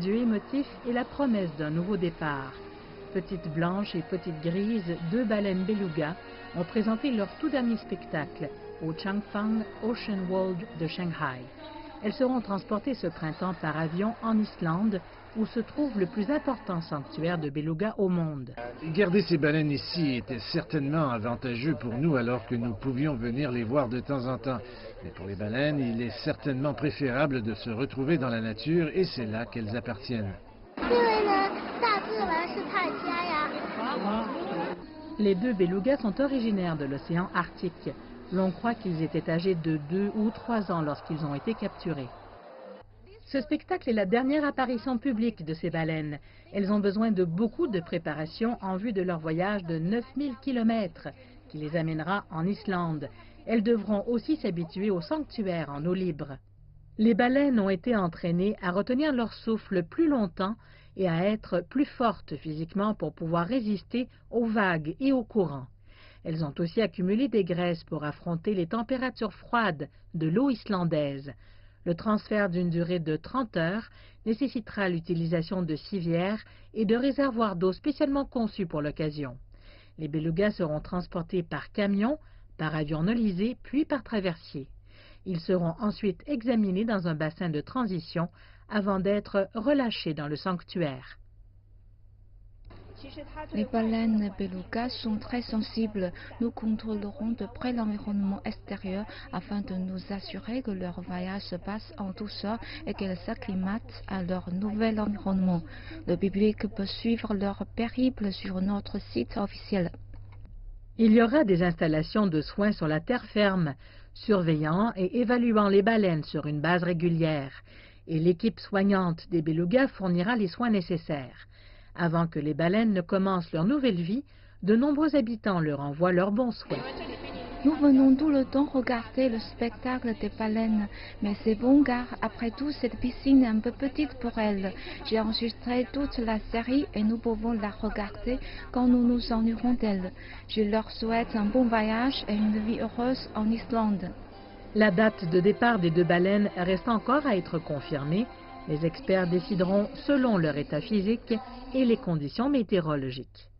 yeux émotifs et la promesse d'un nouveau départ. Petites blanches et petites grises, 2 baleines beluga ont présenté leur tout dernier spectacle au Changfang Ocean World de Shanghai. Elles seront transportées ce printemps par avion en Islande, où se trouve le plus important sanctuaire de beluga au monde. Garder ces baleines ici était certainement avantageux pour nous alors que nous pouvions venir les voir de temps en temps. Mais pour les baleines, il est certainement préférable de se retrouver dans la nature et c'est là qu'elles appartiennent. Les 2 belugas sont originaires de l'océan Arctique. L'on croit qu'ils étaient âgés de 2 ou 3 ans lorsqu'ils ont été capturés. Ce spectacle est la dernière apparition publique de ces baleines. Elles ont besoin de beaucoup de préparation en vue de leur voyage de 9000 km qui les amènera en Islande. Elles devront aussi s'habituer au sanctuaire en eau libre. Les baleines ont été entraînées à retenir leur souffle plus longtemps et à être plus fortes physiquement pour pouvoir résister aux vagues et aux courants. Elles ont aussi accumulé des graisses pour affronter les températures froides de l'eau islandaise. Le transfert d'une durée de 30 heures nécessitera l'utilisation de civières et de réservoirs d'eau spécialement conçus pour l'occasion. Les belugas seront transportés par camion, par avion nolisé, puis par traversier. Ils seront ensuite examinés dans un bassin de transition avant d'être relâchés dans le sanctuaire. Les baleines belugas sont très sensibles. Nous contrôlerons de près l'environnement extérieur afin de nous assurer que leur voyage se passe en douceur et qu'elles s'acclimatent à leur nouvel environnement. Le public peut suivre leur périple sur notre site officiel. Il y aura des installations de soins sur la terre ferme, surveillant et évaluant les baleines sur une base régulière. Et l'équipe soignante des belugas fournira les soins nécessaires. Avant que les baleines ne commencent leur nouvelle vie, de nombreux habitants leur envoient leurs bons souhaits. Nous venons tout le temps regarder le spectacle des baleines, mais c'est bon car après tout cette piscine est un peu petite pour elles. J'ai enregistré toute la série et nous pouvons la regarder quand nous nous ennuierons d'elle. Je leur souhaite un bon voyage et une vie heureuse en Islande. La date de départ des 2 baleines reste encore à être confirmée. Les experts décideront selon leur état physique et les conditions météorologiques.